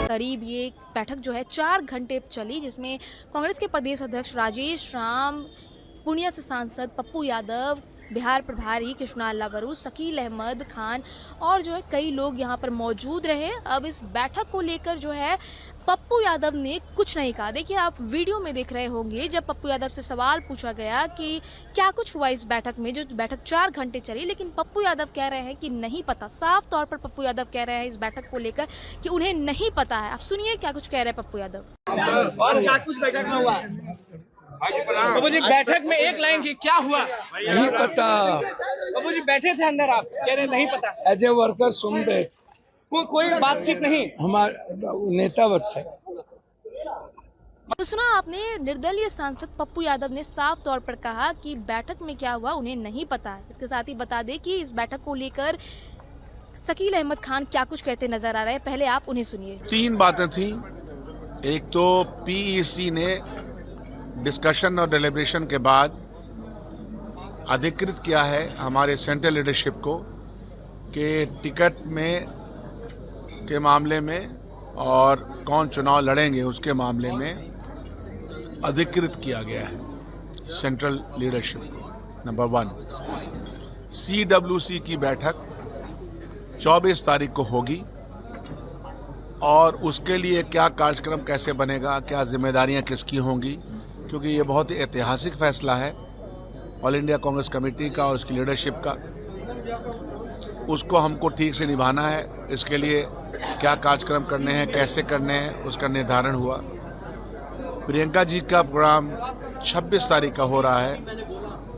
करीब ये बैठक जो है 4 घंटे चली, जिसमें कांग्रेस के प्रदेश अध्यक्ष राजेश राम, पूर्णिया से सांसद पप्पू यादव, बिहार प्रभारी कृष्णा बरू, शकील अहमद खान और जो है कई लोग यहाँ पर मौजूद रहे। अब इस बैठक को लेकर जो है पप्पू यादव ने कुछ नहीं कहा। देखिए, आप वीडियो में देख रहे होंगे जब पप्पू यादव से सवाल पूछा गया कि क्या कुछ हुआ इस बैठक में, जो बैठक 4 घंटे चली, लेकिन पप्पू यादव कह रहे हैं कि नहीं पता। साफ तौर पर पप्पू यादव कह रहे हैं इस बैठक को लेकर कि उन्हें नहीं पता है। आप सुनिए क्या कुछ कह रहे हैं पप्पू यादव। और क्या कुछ बैठक में हुआ? बाबू जी, बैठक में एक लाइन की क्या हुआ नहीं पता। बाबू जी बैठे थे अंदर, आप कह रहे नहीं पता। एज ए वर्कर सुन रहे थे, कोई बातचीत नहीं। हमारे नेता बताए। तो सुना आपने, निर्दलीय सांसद पप्पू यादव ने साफ तौर पर कहा कि बैठक में क्या हुआ उन्हें नहीं पता है। इसके साथ ही बता दें कि इस बैठक को लेकर शकील अहमद खान क्या कुछ कहते नजर आ रहे हैं, पहले आप उन्हें सुनिए। 3 बातें थी। एक तो पीईसी ने डिस्कशन और डिलिब्रेशन के बाद अधिकृत किया है हमारे सेंट्रल लीडरशिप को कि टिकट में के मामले में और कौन चुनाव लड़ेंगे उसके मामले में अधिकृत किया गया है सेंट्रल लीडरशिप को। नंबर 1, CWC की बैठक 24 तारीख को होगी और उसके लिए क्या कार्यक्रम कैसे बनेगा, क्या जिम्मेदारियां किसकी होंगी, क्योंकि ये बहुत ही ऐतिहासिक फैसला है ऑल इंडिया कांग्रेस कमेटी का और उसकी लीडरशिप का। उसको हमको ठीक से निभाना है। इसके लिए क्या कार्यक्रम करने हैं, कैसे करने हैं, उसका निर्धारण हुआ। प्रियंका जी का प्रोग्राम 26 तारीख का हो रहा है,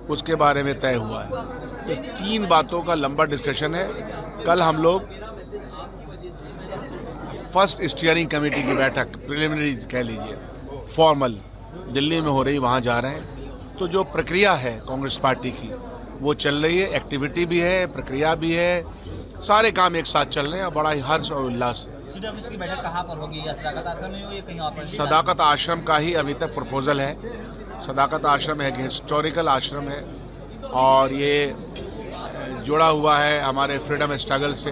उसके बारे में तय हुआ है। तो 3 बातों का लंबा डिस्कशन है। कल हम लोग फर्स्ट स्टीयरिंग कमेटी की बैठक, प्रिलिमिनरी कह लीजिए, फॉर्मल दिल्ली में हो रही, वहाँ जा रहे हैं। तो जो प्रक्रिया है कांग्रेस पार्टी की वो चल रही है, एक्टिविटी भी है, प्रक्रिया भी है, सारे काम एक साथ चल रहे हैं और बड़ा ही हर्ष और उल्लास है। CWC की बैठक कहाँ पर होगी? या सदाकत आश्रम में होगी या कहीं और? सदाकत आश्रम का ही अभी तक प्रपोजल है। सदाकत आश्रम है, हिस्टोरिकल आश्रम है और ये जुड़ा हुआ है हमारे फ्रीडम स्ट्रगल से,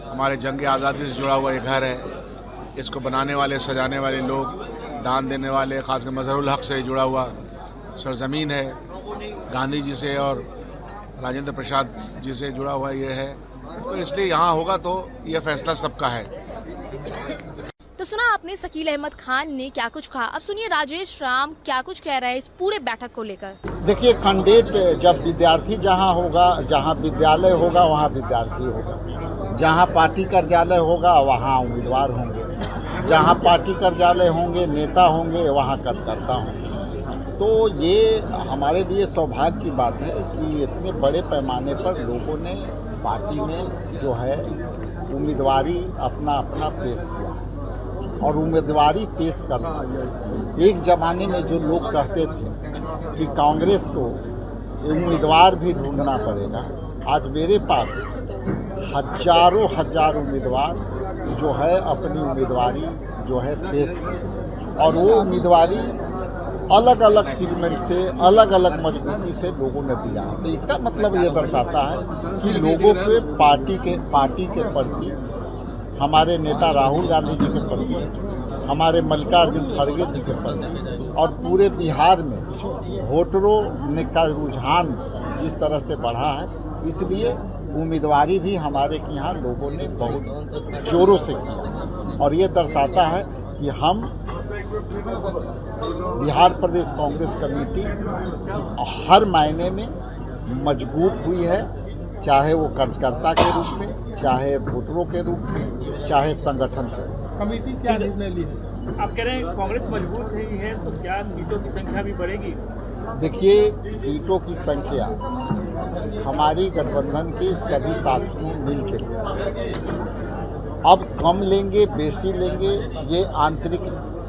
हमारे जंग आज़ादी से जुड़ा हुआ ये घर है। इसको बनाने वाले, सजाने वाले लोग, दान देने वाले, खासकर मजहरुल हक से जुड़ा हुआ सरजमीन है। गांधी जी से और राजेंद्र प्रसाद जी से जुड़ा हुआ ये है, तो इसलिए यहाँ होगा तो यह फैसला सबका है। तो सुना आपने शकील अहमद खान ने क्या कुछ कहा। अब सुनिए राजेश राम क्या कुछ कह रहे हैं इस पूरे बैठक को लेकर। देखिए, कैंडिडेट जब विद्यार्थी जहाँ होगा, जहाँ विद्यालय होगा वहाँ विद्यार्थी होगा, जहाँ पार्टी कार्यालय होगा वहाँ उम्मीदवार होंगे, जहाँ पार्टी कार्यालय होंगे नेता होंगे वहाँ कार्यकर्ता होंगे। तो ये हमारे लिए सौभाग्य की बात है कि इतने बड़े पैमाने पर लोगों ने पार्टी में जो है उम्मीदवारी अपना अपना पेश किया और उम्मीदवारी पेश करना। एक ज़माने में जो लोग कहते थे कि कांग्रेस को उम्मीदवार भी ढूंढना पड़ेगा, आज मेरे पास हजारों हजार उम्मीदवार जो है अपनी उम्मीदवारी जो है पेश की और वो उम्मीदवारी अलग अलग सेगमेंट से, अलग अलग मजबूती से लोगों ने दिया। तो इसका मतलब ये दर्शाता है कि लोगों के पार्टी के प्रति, हमारे नेता राहुल गांधी जी के प्रति, हमारे खड़गे जी के प्रति और पूरे बिहार में वोटरों का रुझान जिस तरह से बढ़ा है, इसलिए उम्मीदवारी भी हमारे यहाँ लोगों ने बहुत जोरों से किया और ये दर्शाता है कि हम बिहार प्रदेश कांग्रेस कमेटी हर मायने में मजबूत हुई है, चाहे वो कार्यकर्ता के रूप में, चाहे वोटरों के रूप में, चाहे संगठन के रूप में। कमेटी क्या निर्णय ली है? आप कह रहे हैं कांग्रेस मजबूत हुई है, तो क्या सीटों की संख्या भी बढ़ेगी? देखिए, सीटों की संख्या हमारी गठबंधन के सभी साथियों मिल के लेंगे। अब कम लेंगे बेसी लेंगे ये आंतरिक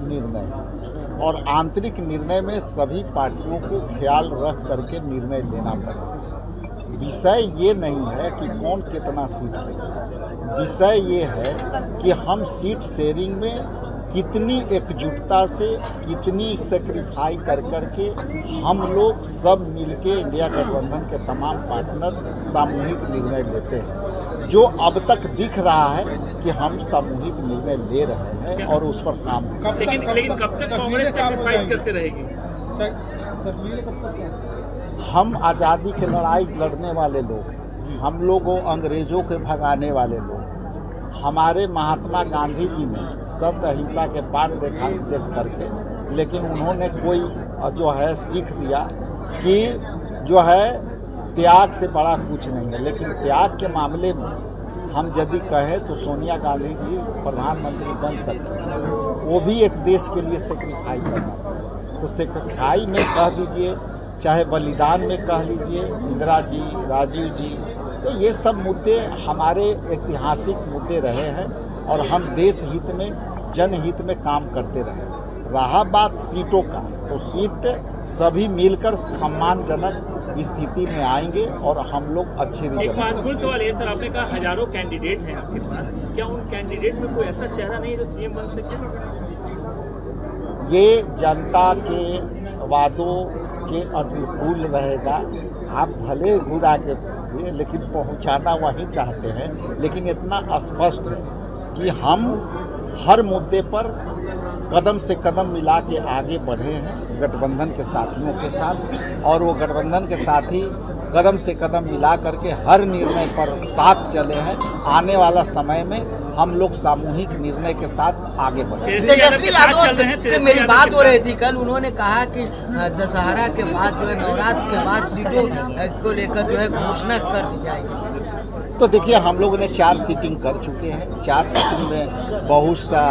निर्णय है और आंतरिक निर्णय में सभी पार्टियों को ख्याल रख करके निर्णय लेना पड़ेगा। विषय ये नहीं है कि कौन कितना सीट लेगा, विषय ये है कि हम सीट शेयरिंग में कितनी एकजुटता से, कितनी सेक्रीफाई कर करके हम लोग सब मिलके इंडिया गठबंधन के तमाम पार्टनर सामूहिक निर्णय लेते हैं। जो अब तक दिख रहा है कि हम सामूहिक निर्णय ले रहे हैं और उस पर काम कर रहे हैं। लेकिन कब तक कांग्रेस सैक्रिफाइस करते रहेगी? हम आज़ादी की लड़ाई लड़ने वाले लोग, हम लोग अंग्रेजों के भगाने वाले लोग। हमारे महात्मा गांधी जी ने सत्य अहिंसा के पाठ देख करके, लेकिन उन्होंने कोई जो है सीख दिया कि जो है त्याग से बड़ा कुछ नहीं है। लेकिन त्याग के मामले में हम यदि कहें तो सोनिया गांधी जी प्रधानमंत्री बन सकते हैं, वो भी एक देश के लिए सेक्रीफाई करना। तो सेक्रीफाई में कह दीजिए, चाहे बलिदान में कह लीजिए, इंदिरा जी, राजीव जी, तो ये सब मुद्दे हमारे ऐतिहासिक मुद्दे रहे हैं और हम देश हित में, जनहित में काम करते रहे। रहा बात सीटों का, तो सीट सभी मिलकर सम्मानजनक स्थिति में आएंगे और हम लोग अच्छे एक रिजल्ट। महत्वपूर्ण सवाल है सर, आपने कहा हजारों कैंडिडेट हैं आपके पास, क्या उन कैंडिडेट में कोई ऐसा चेहरा नहीं है जो सीएम बन सके? ये जनता के वादों के अनुकूल रहेगा। आप भले घुरा के भेजिए, लेकिन पहुंचाना वही चाहते हैं। लेकिन इतना स्पष्ट है कि हम हर मुद्दे पर कदम से कदम मिला के आगे बढ़े हैं गठबंधन के साथियों के साथ, और वो गठबंधन के साथी कदम से कदम मिला करके हर निर्णय पर साथ चले हैं। आने वाला समय में हम लोग सामूहिक निर्णय के साथ आगे बढ़े। तेजस्वी यादव से मेरी बात हो रही थी कल, उन्होंने कहा कि दशहरा के बाद जो है, नवरात्र के बाद सीटों को लेकर जो है घोषणा कर दी जाएगी। तो देखिए, हम लोगों ने 4 सीटिंग कर चुके हैं। 4 सीटिंग में बहुत सा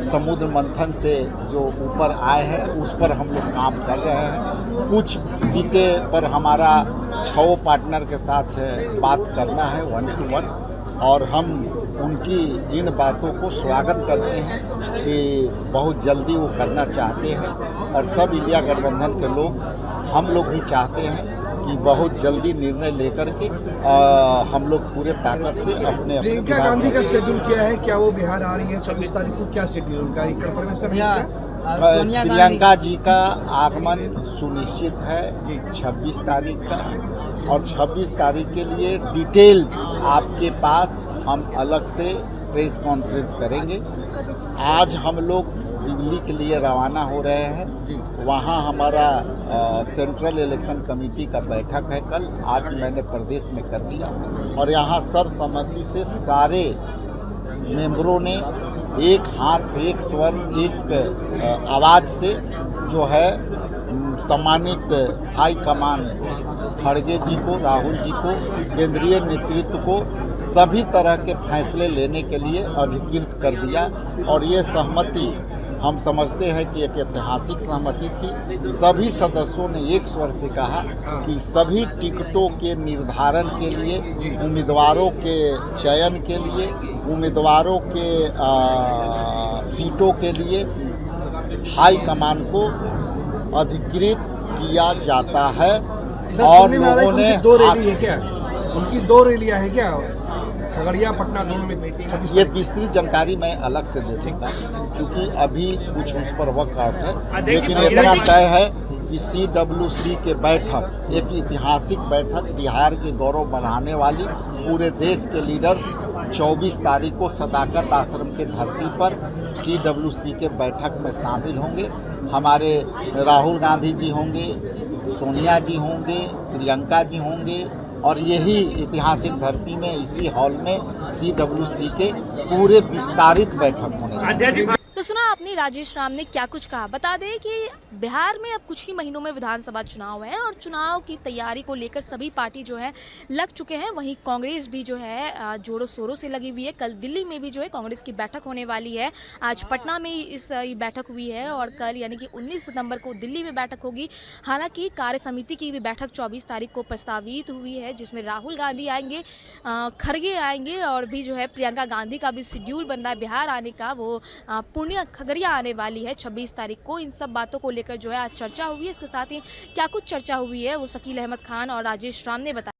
समुद्र मंथन से जो ऊपर आए हैं उस पर हम लोग काम कर रहे हैं। कुछ सीटें पर हमारा 6 पार्टनर के साथ बात करना है 1 to 1, और हम उनकी इन बातों को स्वागत करते हैं कि बहुत जल्दी वो करना चाहते हैं। और सब इंडिया गठबंधन के लोग, हम लोग भी चाहते हैं कि बहुत जल्दी निर्णय लेकर के हम लोग पूरे ताकत से अपने प्रियंका गांधी का शेड्यूल क्या है? क्या वो बिहार आ रही है 24 तारीख को? क्या शेड्यूल उनका? प्रियंका जी का आगमन सुनिश्चित है 26 तारीख का, और 26 तारीख के लिए डिटेल्स आपके पास हम अलग से प्रेस कॉन्फ्रेंस करेंगे। आज हम लोग दिल्ली के लिए रवाना हो रहे हैं। वहाँ हमारा सेंट्रल इलेक्शन कमेटी का बैठक है कल। आज मैंने प्रदेश में कर दिया, और यहाँ सर्वसम्मति से सारे मेंबरों ने एक हाथ, एक स्वर, एक आवाज़ से जो है सम्मानित हाई कमान खड़गे जी को, राहुल जी को, केंद्रीय नेतृत्व को सभी तरह के फैसले लेने के लिए अधिकृत कर दिया। और ये सहमति हम समझते हैं कि एक ऐतिहासिक सहमति थी। सभी सदस्यों ने एक स्वर से कहा कि सभी टिकटों के निर्धारण के लिए, उम्मीदवारों के चयन के लिए, उम्मीदवारों के सीटों के लिए हाई कमान को अधिकृत किया जाता है। और लोगों ने 2 रैली है क्या? उनकी 2 रैलियां है क्या? खगड़िया, पटना दोनों में? ये विस्तृत जानकारी मैं अलग से दे दूंगा, क्योंकि अभी कुछ उस पर वर्कआउट है। लेकिन इतना तय है कि CWC के बैठक एक ऐतिहासिक बैठक, बिहार के गौरव बढ़ाने वाली, पूरे देश के लीडर्स 24 तारीख को सदाकत आश्रम के धरती पर CWC के बैठक में शामिल होंगे। हमारे राहुल गांधी जी होंगे, सोनिया जी होंगे, प्रियंका जी होंगे, और यही ऐतिहासिक धरती में, इसी हॉल में CWC के पूरे विस्तारित बैठक होने। तो सुना आपने राजेश राम ने क्या कुछ कहा। बता दें कि बिहार में अब कुछ ही महीनों में विधानसभा चुनाव है और चुनाव की तैयारी को लेकर सभी पार्टी जो है लग चुके हैं। वहीं कांग्रेस भी जो है जोरों शोरों से लगी हुई है। कल दिल्ली में भी जो है कांग्रेस की बैठक होने वाली है। आज पटना में इस बैठक हुई है और कल यानी कि 19 सितंबर को दिल्ली में बैठक होगी। हालांकि कार्य समिति की भी बैठक 24 तारीख को प्रस्तावित हुई है, जिसमें राहुल गांधी आएंगे, खड़गे आएंगे, और भी जो है प्रियंका गांधी का भी शेड्यूल बन रहा है बिहार आने का। वो खगड़िया आने वाली है 26 तारीख को। इन सब बातों को लेकर जो है आज चर्चा हुई है। इसके साथ ही क्या कुछ चर्चा हुई है वो शकील अहमद खान और राजेश राम ने बताया।